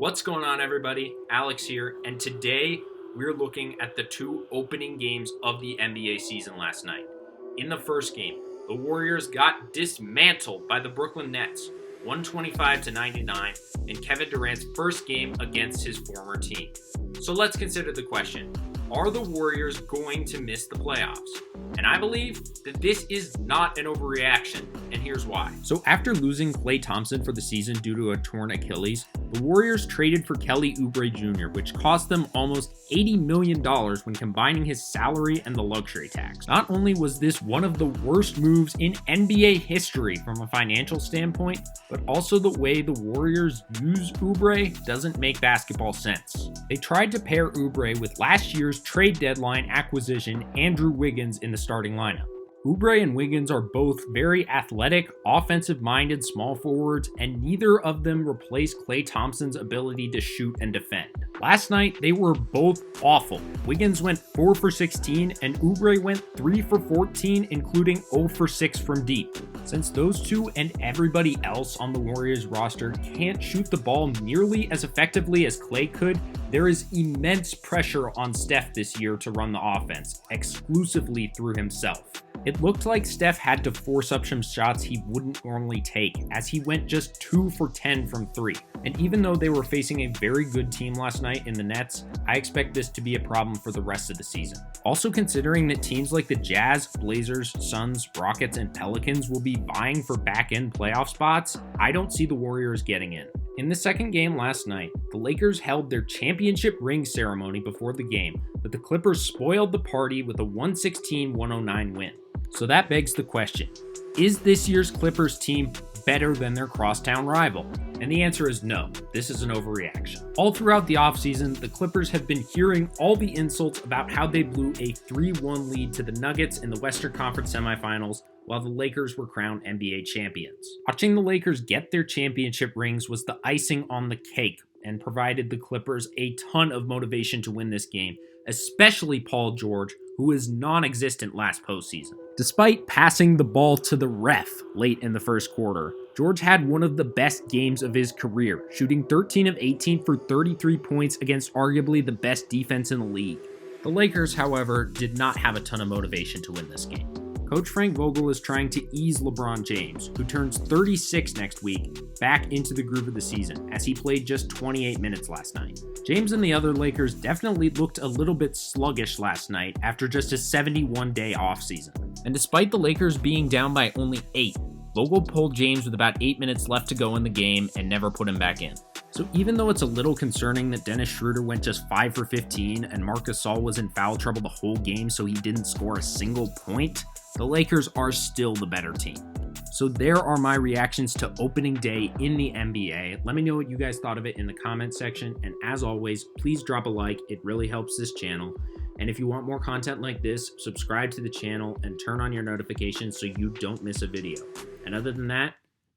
What's going on, everybody? Alex here, and today we're looking at the two opening games of the NBA season last night. In the first game, the Warriors got dismantled by the Brooklyn Nets, 125-99, in Kevin Durant's first game against his former team. So let's consider the question, are the Warriors going to miss the playoffs? And I believe that this is not an overreaction, and here's why. So after losing Klay Thompson for the season due to a torn Achilles, the Warriors traded for Kelly Oubre Jr., which cost them almost $80 million when combining his salary and the luxury tax. Not only was this one of the worst moves in NBA history from a financial standpoint, but also the way the Warriors use Oubre doesn't make basketball sense. They tried to pair Oubre with last year's trade deadline acquisition Andrew Wiggins in the starting lineup. Oubre and Wiggins are both very athletic, offensive-minded small forwards, and neither of them replace Klay Thompson's ability to shoot and defend. Last night, they were both awful. Wiggins went 4 for 16, and Oubre went 3 for 14, including 0 for 6 from deep. Since those two and everybody else on the Warriors roster can't shoot the ball nearly as effectively as Klay could, there is immense pressure on Steph this year to run the offense, exclusively through himself. It looked like Steph had to force up some shots he wouldn't normally take, as he went just 2 for 10 from 3. And even though they were facing a very good team last night in the Nets, I expect this to be a problem for the rest of the season. Also considering that teams like the Jazz, Blazers, Suns, Rockets, and Pelicans will be vying for back-end playoff spots, I don't see the Warriors getting in. In the second game last night, the Lakers held their championship ring ceremony before the game, but the Clippers spoiled the party with a 116-109 win. So that begs the question, is this year's Clippers team better than their crosstown rival? And the answer is no, this is an overreaction. All throughout the offseason, the Clippers have been hearing all the insults about how they blew a 3-1 lead to the Nuggets in the Western Conference semifinals while the Lakers were crowned NBA champions. Watching the Lakers get their championship rings was the icing on the cake and provided the Clippers a ton of motivation to win this game, especially Paul George, who was non-existent last postseason. Despite passing the ball to the ref late in the first quarter, George had one of the best games of his career, shooting 13 of 18 for 33 points against arguably the best defense in the league. The Lakers, however, did not have a ton of motivation to win this game. Coach Frank Vogel is trying to ease LeBron James, who turns 36 next week, back into the groove of the season, as he played just 28 minutes last night. James and the other Lakers definitely looked a little bit sluggish last night after just a 71-day offseason. And despite the Lakers being down by only 8, Vogel pulled James with about 8 minutes left to go in the game and never put him back in. So even though it's a little concerning that Dennis Schroeder went just 5 for 15 and Marc Gasol was in foul trouble the whole game so he didn't score a single point, the Lakers are still the better team. So there are my reactions to opening day in the NBA. Let me know what you guys thought of it in the comment section. And as always, please drop a like. It really helps this channel. And if you want more content like this, subscribe to the channel and turn on your notifications so you don't miss a video. And other than that,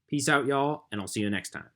peace out, y'all, and I'll see you next time.